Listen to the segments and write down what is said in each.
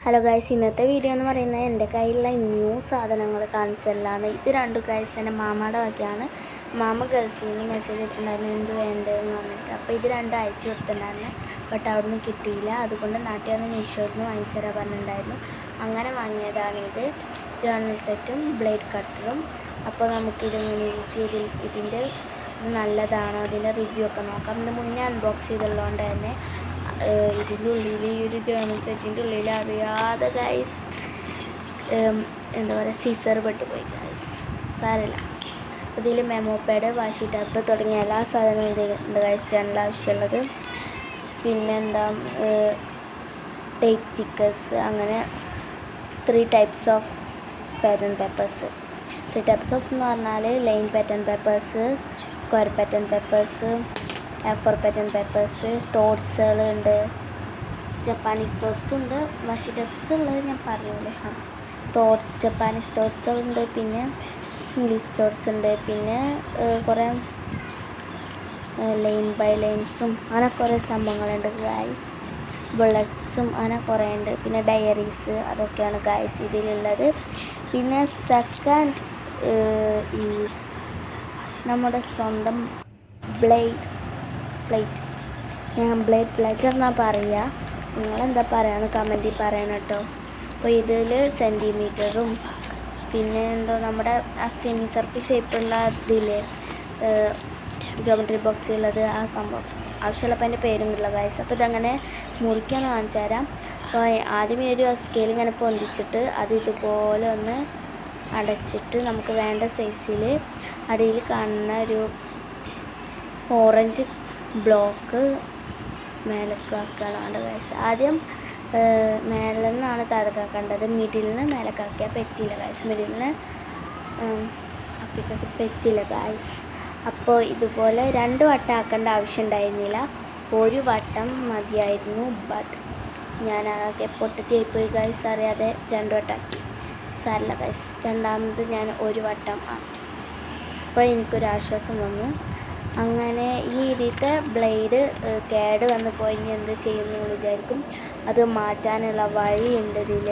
Hello guys, ഇന്നത്തെ video എന്ന് പറയുന്നത് എൻ്റെ കയ്യിലുള്ള ന്യൂ സാധനങ്ങൾ കാണിച്ചതാണ്. ഇത് രണ്ടു ഗൈസ് എൻ്റെ മാമയുടെ വകയാണ്. മാമ ഗൾഫിൽ നിന്ന് മെസ്സേജ് വെച്ചിട്ടുണ്ടായിരുന്നു എന്ത് വേണ്ടതെന്ന് പറഞ്ഞിട്ട്. അപ്പോൾ ഇത് രണ്ടും അയച്ചു കൊടുത്തിട്ടുണ്ടായിരുന്നു. ബട്ട് അവിടെ നിന്ന് കിട്ടിയില്ല. അതുകൊണ്ട് നാട്ടിൽ വന്ന് മീഷോയിൽ നിന്ന് വാങ്ങിച്ചു തരാൻ പറഞ്ഞിട്ടുണ്ടായിരുന്നു. അങ്ങനെ വാങ്ങിയതാണിത്. ജേർണൽ സെറ്റും ബ്ലേഡ് കട്ടറും. അപ്പോൾ നമുക്കിതിങ്ങനെ യൂസ് ചെയ്ത് ഇതിൻ്റെ നല്ലതാണോ അതിൻ്റെ റിവ്യൂ ഒക്കെ നോക്കാം. ഇത് മുന്നേ അൺബോക്സ് ചെയ്തുള്ളതുകൊണ്ട് തന്നെ ഇതിൻ്റെ ഉള്ളിൽ ഈ ഒരു ജേർണൽ സെറ്റിൻ്റെ ഉള്ളിൽ അറിയാതെ ഗൈസ് എന്താ പറയുക സീസർ പെട്ടുപോയി ഗൈസ്. സാരമില്ല. ഇതിൽ മെമോ പാഡ്, വാഷി ടാപ്പ് തുടങ്ങിയ എല്ലാ സാധനവും ഇതിലുണ്ട് ഗൈസ്. ജേർണൽ ആവശ്യമുള്ളത്. പിന്നെന്താ ഡേറ്റ് സ്റ്റിക്കേഴ്സ്, അങ്ങനെ 3 types of pattern papers. 3 types of എന്ന് പറഞ്ഞാൽ line pattern papers, square pattern papers, A4 pattern papers, തോട്ട്സുകളുണ്ട്, ജപ്പാനീസ് തോട്ട്സും ഉണ്ട്. വാഷി ടൈപ്സ് ഉള്ളത് ഞാൻ പറഞ്ഞില്ലേ. ജപ്പാനീസ് തോട്ട്സ് ഉണ്ട്, പിന്നെ ഇംഗ്ലീഷ് തോട്ട്സ് ഉണ്ട്, പിന്നെ കുറേ ലൈൻ ബൈ ലൈൻസും അങ്ങനെ കുറേ സംഭവങ്ങളുണ്ട് ഗൈസ്. ബുള്ളറ്റ്സും അങ്ങനെ കുറേ ഉണ്ട്. പിന്നെ ഡയറീസ്, അതൊക്കെയാണ് ഗൈസ് ഇതിലുള്ളത്. പിന്നെ സെക്കൻഡ് ഈസ് നമ്മുടെ സ്വന്തം പ്ലേറ്റ്. ഞാൻ ബ്ലേഡ് എന്നാണ് പറയുക. നിങ്ങളെന്താ പറയുക കമൻറ്റിൽ പറയണം കേട്ടോ. അപ്പോൾ ഇതിൽ സെൻറ്റിമീറ്ററും പിന്നെ എന്തോ നമ്മുടെ ആ സെമി സർക്കിൾ ഷേപ്പുള്ള ഇതില്ലേ ജോമെട്രി ബോക്സിലുള്ളത്, ആ സംഭവം ആവശ്യമുള്ളപ്പോൾ അതിൻ്റെ പേരൊന്നുമില്ല ഗൈസ്. അപ്പോൾ ഇതങ്ങനെ മുറിക്കാന്ന് കാണിച്ചു തരാം. അപ്പോൾ ആദ്യമേ ഒരു സ്കെയിൽ ഇങ്ങനെ പൊന്തിച്ചിട്ട് അത് ഇതുപോലെ ഒന്ന് അടച്ചിട്ട് നമുക്ക് വേണ്ട സൈസിൽ അടിയിൽ കാണുന്ന ഒരു ഓറഞ്ച് ബ്ലോക്ക് മേലേക്ക് ആക്കുകയാണ് ഗൈസ്. ആദ്യം മേലിൽ നിന്നാണ് താഴേക്കാക്കേണ്ടത്. മിഡിൽ നിന്ന് മേലേക്കാക്കിയാൽ പറ്റിയില്ല ഗൈസ്. മിഡിൽ നിന്ന് അപ്പിക്കൊക്കെ പറ്റില്ല ഗൈസ്. അപ്പോൾ ഇതുപോലെ 2 വട്ടം ആക്കേണ്ട ആവശ്യം ഉണ്ടായിരുന്നില്ല, 1 വട്ടം മതിയായിരുന്നു. ബട്ട് ഞാൻ ആകെ പൊട്ടത്തിയായിപ്പോയി ഗൈസ്, അറിയാതെ 2 വട്ടം ആക്കി. സാരല്ല ഗൈസ്, രണ്ടാമത് ഞാൻ 1 വട്ടം ആക്കി. അപ്പോൾ എനിക്കൊരാശ്വാസം വന്നു. അങ്ങനെ ഈ രീതിയിലത്തെ ബ്ലേഡ് കേട് വന്ന് പോയി എന്ത് ചെയ്യുമെന്ന് വിചാരിക്കും. അത് മാറ്റാനുള്ള വഴിയുണ്ട് ഇതിൽ.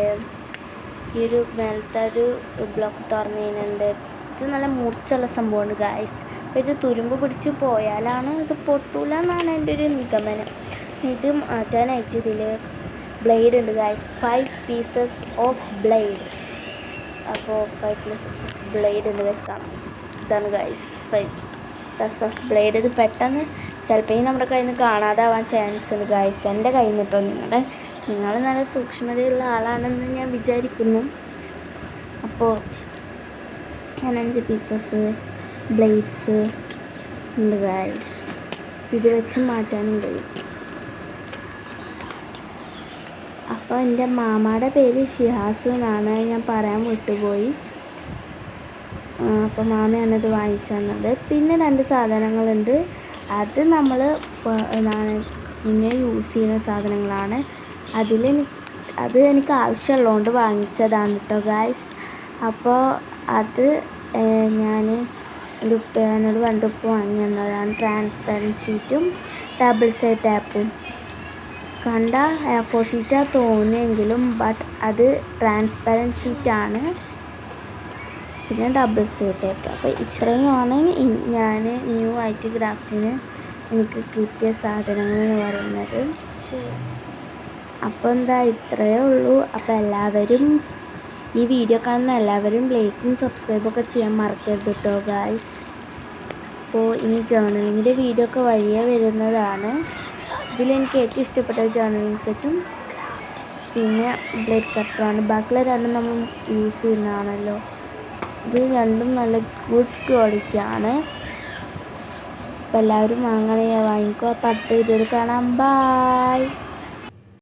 ഈ ഒരു മേലത്തെ ഒരു ബ്ലോക്ക് തുറന്നതിനുണ്ട്. ഇത് നല്ല മൂർച്ചയുള്ള സംഭവമുണ്ട് ഗൈസ്. അപ്പോൾ ഇത് തുരുമ്പ് പിടിച്ച് പോയാലാണ് ഇത് പൊട്ടൂല എന്നാണ് എൻ്റെ ഒരു നിഗമനം. ഇത് മാറ്റാനായിട്ട് ഇതിൽ ബ്ലേഡ് ഉണ്ട് ഗൈസ്. 5 pieces of blade. അപ്പോൾ 5 pieces ഓഫ് ബ്ലേഡ് ഉണ്ട് ഗൈസ്. കാണാം, ഇതാണ് ഗൈസ് 5 pieces ഓഫ് ബ്ലേഡ്. ഇത് പെട്ടെന്ന് ചിലപ്പോൾ നമ്മുടെ കയ്യിൽ നിന്ന് കാണാതാവാൻ ചാൻസ് ഉണ്ട് ഗൈസ്. എൻ്റെ കയ്യിൽ നിന്ന് കേട്ടോ. നിങ്ങൾ നല്ല സൂക്ഷ്മതയുള്ള ആളാണെന്ന് ഞാൻ വിചാരിക്കുന്നു. അപ്പോൾ ഞാൻ 5 പീസസ് ബ്ലേഡ്സ് ഉണ്ട് ഗൈസ്. ഇത് വെച്ച് മാറ്റാനും കഴിയും. അപ്പോൾ എൻ്റെ മാമയുടെ പേര് ഷിഹാസ് എന്നാണ്, ഞാൻ പറയാൻ വിട്ടുപോയി. അപ്പോൾ മാമയാണിത് വാങ്ങിച്ചു തന്നത്. പിന്നെ 2 സാധനങ്ങളുണ്ട്. അത് നമ്മൾ മുന്നേ യൂസ് ചെയ്യുന്ന സാധനങ്ങളാണ്. അത് എനിക്ക് ആവശ്യമുള്ളതുകൊണ്ട് വാങ്ങിച്ചതാണ് കേട്ടോ ഗൈസ്. അപ്പോൾ അത് ഞാൻ എൻ്റെ ഉപ്പയോട് പണ്ട് ഉപ്പ് വാങ്ങി തന്നതാണ്. ട്രാൻസ്പെറൻറ്റ് ഷീറ്റും ഡബിൾ സൈഡ് ടാപ്പും. കണ്ട A4 ഷീറ്റാണ് തോന്നിയെങ്കിലും ബട്ട് അത് ട്രാൻസ്പെറൻറ്റ് ഷീറ്റാണ്. പിന്നെ ഡബിൾ സൈഡ് ടേപ്പ്. അപ്പോൾ ഇത്രയുമാണ് ഞാൻ ന്യൂ ആയിട്ട് ക്രാഫ്റ്റിന് എനിക്ക് കിട്ടിയ സാധനങ്ങൾ എന്ന് പറയുന്നത്. അപ്പോൾ എന്താ ഇത്രയേ ഉള്ളൂ. അപ്പോൾ എല്ലാവരും ഈ വീഡിയോ കാണുന്ന എല്ലാവരും ലൈക്കും സബ്സ്ക്രൈബും ഒക്കെ ചെയ്യാൻ മറക്കരുത് കേട്ടോ ഗൈസ്. അപ്പോൾ ഇനി ജേർണലിങ്ങിൻ്റെ വീഡിയോ ഒക്കെ വഴിയേ വരുന്നതാണ്. ഇതിലെനിക്ക് ഏറ്റവും ഇഷ്ടപ്പെട്ട ജേർണലിങ് സെറ്റും പിന്നെ ബ്ലേഡ് കട്ടറാണ്. ബാക്കിയുള്ള 2 നമ്മൾ യൂസ് ചെയ്യുന്നതാണല്ലോ. ഇത് 2 നല്ല ഗുഡ് ക്വാളിറ്റി ആണ്. അപ്പോൾ എല്ലാവരും അങ്ങനെ വാങ്ങിക്കോ. അപ്പോൾ അടുത്ത വീഡിയോയിൽ കാണാം. ബൈ.